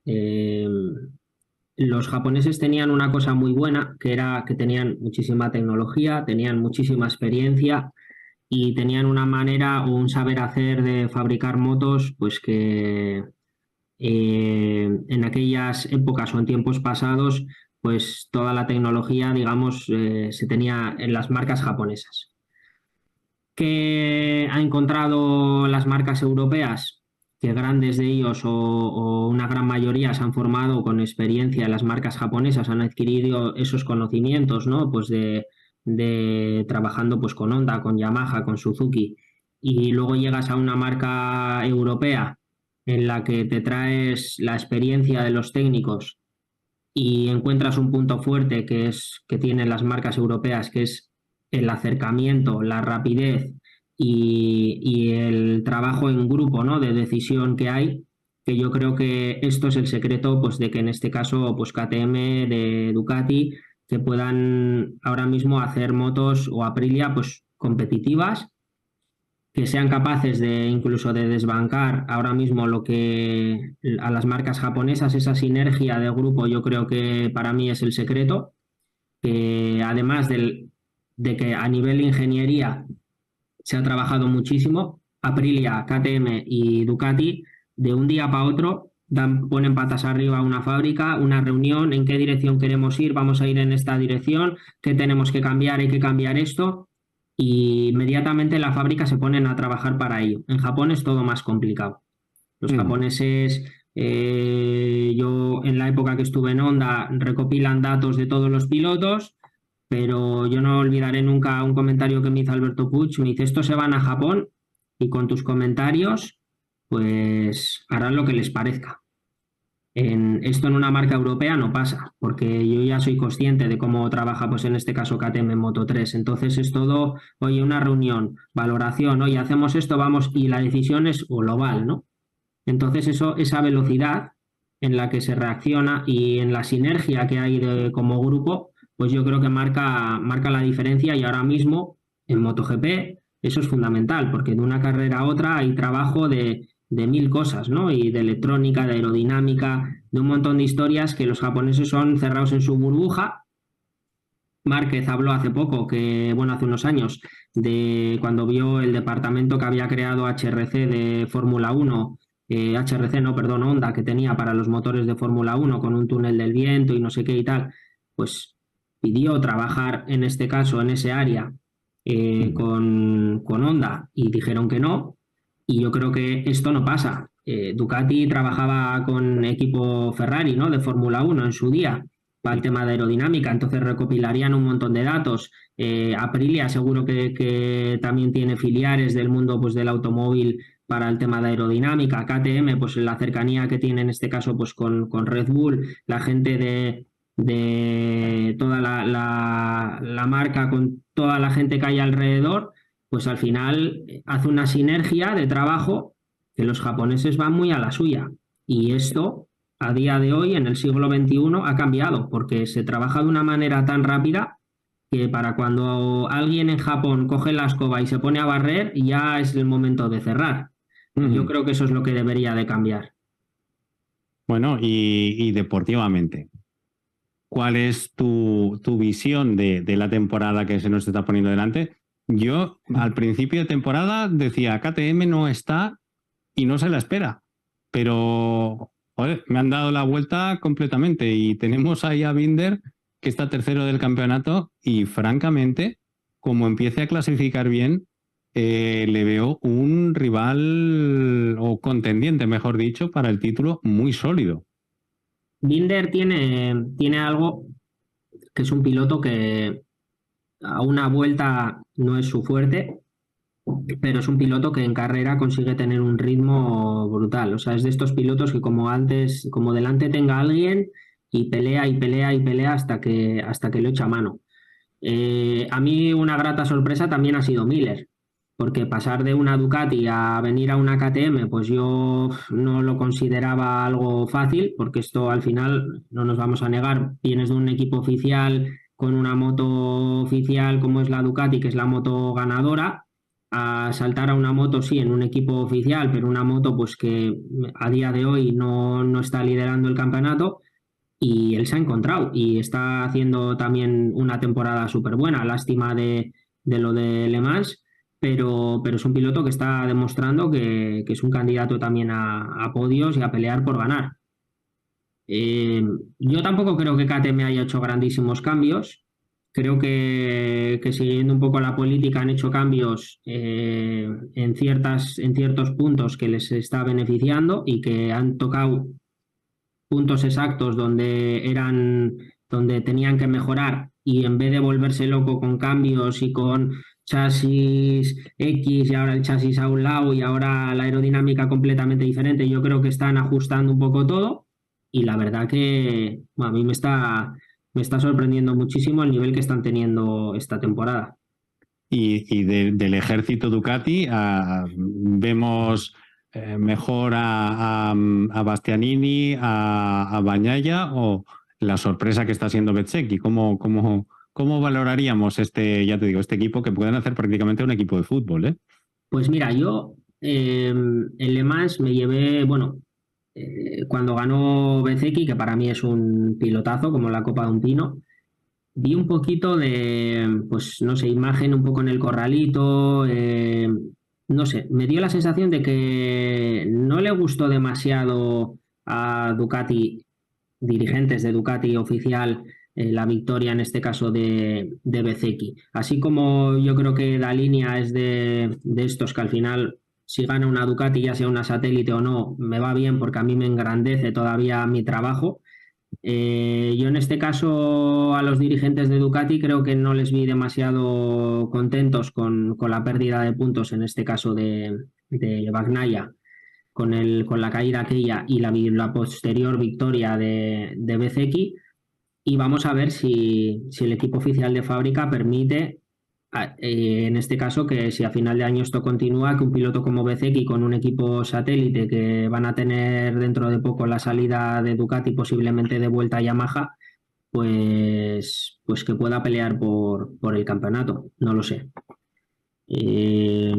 Los japoneses tenían una cosa muy buena, que era que tenían muchísima tecnología, tenían muchísima experiencia y tenían una manera o un saber hacer de fabricar motos, pues que en aquellas épocas o en tiempos pasados, pues toda la tecnología, digamos, se tenía en las marcas japonesas. ¿Qué ha encontrado las marcas europeas? Que grandes de ellos o una gran mayoría se han formado con experiencia en las marcas japonesas, han adquirido esos conocimientos, ¿no? Pues de trabajando pues con Honda, con Yamaha, con Suzuki, y luego llegas a una marca europea en la que te traes la experiencia de los técnicos y encuentras un punto fuerte que tienen las marcas europeas, que es el acercamiento, la rapidez y el trabajo en grupo, ¿no? De decisión que hay, que yo creo que esto es el secreto, pues, de que en este caso, pues KTM, de Ducati, que puedan ahora mismo hacer motos o Aprilia, pues competitivas, que sean capaces de incluso de desbancar ahora mismo lo que a las marcas japonesas, esa sinergia de grupo, yo creo que para mí es el secreto, que además de que a nivel de ingeniería se ha trabajado muchísimo, Aprilia, KTM y Ducati, de un día para otro, ponen patas arriba a una fábrica, una reunión, en qué dirección queremos ir, vamos a ir en esta dirección, qué tenemos que cambiar, hay que cambiar esto, y inmediatamente la fábrica se ponen a trabajar para ello. En Japón es todo más complicado. Los japoneses, yo en la época que estuve en Honda, recopilan datos de todos los pilotos, pero yo no olvidaré nunca un comentario que me hizo Alberto Puig. Me dice, estos se van a Japón y con tus comentarios, pues harán lo que les parezca. Esto en una marca europea no pasa, porque yo ya soy consciente de cómo trabaja, pues en este caso KTM Moto3. Entonces es todo, oye, una reunión, valoración, oye, hacemos esto, vamos, y la decisión es global, ¿no? Entonces esa velocidad en la que se reacciona y en la sinergia que hay como grupo, pues yo creo que marca la diferencia y ahora mismo en MotoGP eso es fundamental, porque de una carrera a otra hay trabajo de mil cosas, ¿no? Y de electrónica, de aerodinámica, de un montón de historias que los japoneses son cerrados en su burbuja. Márquez habló hace poco, bueno, hace unos años, de cuando vio el departamento que había creado HRC de Fórmula 1, HRC, no, perdón, Honda, que tenía para los motores de Fórmula 1 con un túnel del viento y no sé qué y tal, pues pidió trabajar en este caso en ese área con Honda y dijeron que no, y yo creo que esto no pasa. Ducati trabajaba con equipo Ferrari, ¿no? De Fórmula 1 en su día para el tema de aerodinámica, entonces recopilarían un montón de datos. Aprilia seguro que también tiene filiales del mundo pues, del automóvil para el tema de aerodinámica. KTM, pues la cercanía que tiene en este caso pues, con Red Bull, la gente de toda la marca con toda la gente que hay alrededor, pues al final hace una sinergia de trabajo que los japoneses van muy a la suya. Y esto, a día de hoy, en el siglo XXI, ha cambiado, porque se trabaja de una manera tan rápida que para cuando alguien en Japón coge la escoba y se pone a barrer, ya es el momento de cerrar. Yo creo que eso es lo que debería de cambiar. Bueno, y deportivamente, ¿cuál es tu visión de la temporada que se nos está poniendo delante? Yo al principio de temporada decía, KTM no está y no se la espera, pero joder, me han dado la vuelta completamente y tenemos ahí a Binder que está tercero del campeonato y francamente, como empiece a clasificar bien, le veo un rival o contendiente, mejor dicho, para el título muy sólido. Binder tiene algo que es un piloto que a una vuelta no es su fuerte, pero es un piloto que en carrera consigue tener un ritmo brutal. O sea, es de estos pilotos que como antes, como delante tenga alguien y pelea y pelea y pelea hasta que lo echa mano. A mí una grata sorpresa también ha sido Miller, porque pasar de una Ducati a venir a una KTM, pues yo no lo consideraba algo fácil, porque esto al final, no nos vamos a negar, vienes de un equipo oficial con una moto oficial como es la Ducati, que es la moto ganadora, a saltar a una moto, sí, en un equipo oficial, pero una moto pues que a día de hoy no está liderando el campeonato y él se ha encontrado y está haciendo también una temporada súper buena. Lástima de lo de Le Mans, pero es un piloto que está demostrando que es un candidato también a podios y a pelear por ganar. Eh, yo tampoco creo que KTM haya hecho grandísimos cambios. Creo que siguiendo un poco la política han hecho cambios en ciertos puntos que les está beneficiando y que han tocado puntos exactos donde tenían que mejorar y en vez de volverse loco con cambios y con chasis X y ahora el chasis a un lado y ahora la aerodinámica completamente diferente, yo creo que están ajustando un poco todo y la verdad que bueno, a mí me está sorprendiendo muchísimo el nivel que están teniendo esta temporada. Del ejército Ducati vemos mejor a Bastianini, a Bagnaia o la sorpresa que está siendo Bezzecchi. ¿Cómo valoraríamos este, ya te digo, este equipo que pueden hacer prácticamente un equipo de fútbol, ¿eh? Pues mira, yo en Le Mans me llevé, bueno, cuando ganó Bezzecchi, que para mí es un pilotazo, como la copa de un pino, vi un poquito de, pues no sé, imagen un poco en el corralito, no sé, me dio la sensación de que no le gustó demasiado a Ducati, dirigentes de Ducati oficial, la victoria en este caso de Bezzecchi. Así como yo creo que la línea es de estos que al final, si gana una Ducati, ya sea una satélite o no, me va bien porque a mí me engrandece todavía mi trabajo. Yo en este caso a los dirigentes de Ducati creo que no les vi demasiado contentos con la pérdida de puntos, en este caso de Bagnaia, con la caída aquella y la posterior victoria de Bezzecchi. Y vamos a ver si el equipo oficial de fábrica permite, en este caso, que si a final de año esto continúa, que un piloto como Bezzecchi con un equipo satélite que van a tener dentro de poco la salida de Ducati, posiblemente de vuelta a Yamaha, pues que pueda pelear por el campeonato. No lo sé. Eh,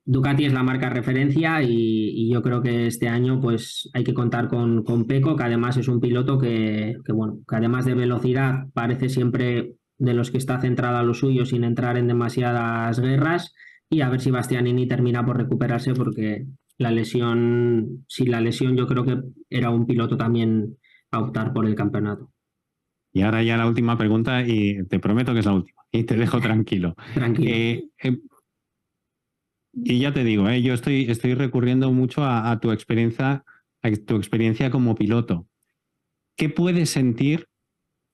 Ducati es la marca referencia y yo creo que este año pues hay que contar con Pecco, que además es un piloto bueno, que además de velocidad parece siempre de los que está centrado a lo suyo sin entrar en demasiadas guerras y a ver si Bastianini termina por recuperarse porque sin la lesión yo creo que era un piloto también a optar por el campeonato. Y ahora ya la última pregunta y te prometo que es la última y te dejo tranquilo. Tranquilo. Y ya te digo, yo estoy recurriendo mucho a tu experiencia como piloto. ¿Qué puedes sentir,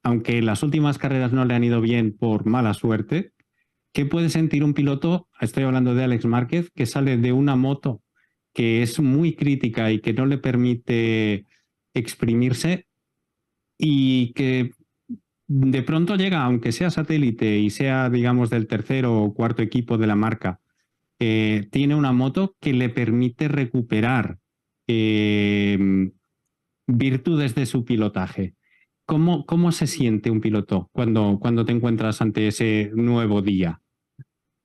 aunque las últimas carreras no le han ido bien por mala suerte? ¿Qué puede sentir un piloto? Estoy hablando de Alex Márquez, que sale de una moto que es muy crítica y que no le permite exprimirse y que de pronto llega, aunque sea satélite y sea, digamos, del tercero o cuarto equipo de la marca, tiene una moto que le permite recuperar virtudes de su pilotaje. ¿Cómo se siente un piloto cuando te encuentras ante ese nuevo día?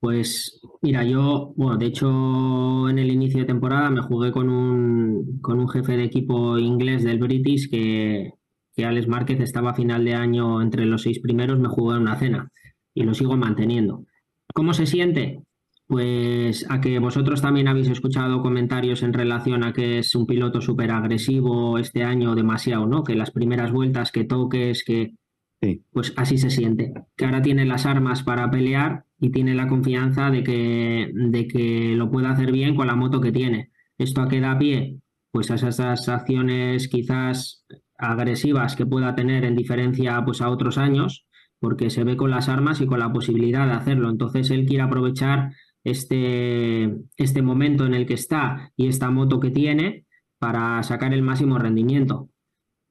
Pues mira, yo, bueno, de hecho en el inicio de temporada me jugué con un jefe de equipo inglés del British que Alex Márquez estaba a final de año entre los 6 primeros, me jugué en una cena y lo sigo manteniendo. ¿Cómo se siente? Pues a que vosotros también habéis escuchado comentarios en relación a que es un piloto súper agresivo este año, demasiado, ¿no? Que las primeras vueltas, que toques, que Sí, pues así se siente, que ahora tiene las armas para pelear y tiene la confianza de que lo puede hacer bien con la moto que tiene. ¿Esto a qué da pie? Pues a esas acciones quizás agresivas que pueda tener en diferencia pues a otros años, porque se ve con las armas y con la posibilidad de hacerlo. Entonces él quiere aprovechar este momento en el que está y esta moto que tiene para sacar el máximo rendimiento.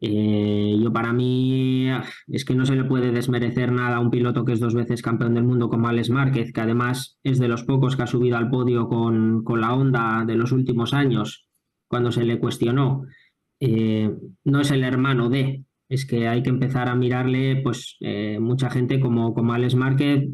Yo para mí es que no se le puede desmerecer nada a un piloto que es 2 veces campeón del mundo como Alex Márquez, que además es de los pocos que ha subido al podio con la Honda de los últimos años, cuando se le cuestionó. No es el hermano de, es que hay que empezar a mirarle, pues mucha gente como Alex Márquez,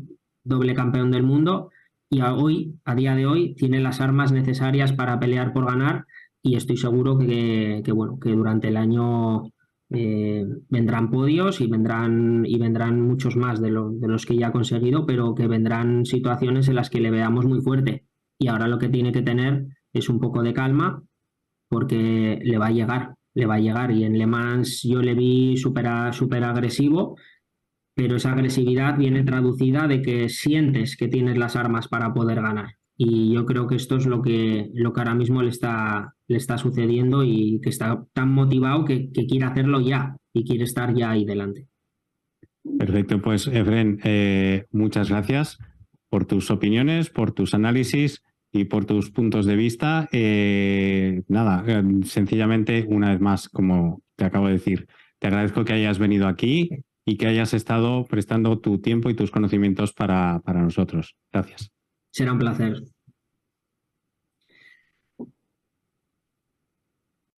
doble campeón del mundo, y a día de hoy, tiene las armas necesarias para pelear por ganar, y estoy seguro bueno, que durante el año vendrán podios y vendrán muchos más de los que ya ha conseguido, pero que vendrán situaciones en las que le veamos muy fuerte. Y ahora lo que tiene que tener es un poco de calma porque le va a llegar, le va a llegar. Y en Le Mans yo le vi súper agresivo, pero esa agresividad viene traducida de que sientes que tienes las armas para poder ganar. Y yo creo que esto es lo que ahora mismo le está sucediendo y que está tan motivado que quiere hacerlo ya y quiere estar ya ahí delante. perfecto. Pues, Efren, muchas gracias por tus opiniones, por tus análisis y por tus puntos de vista. Nada, sencillamente, una vez más, como te acabo de decir, te agradezco que hayas venido aquí y que hayas estado prestando tu tiempo y tus conocimientos para nosotros. Gracias. Será un placer.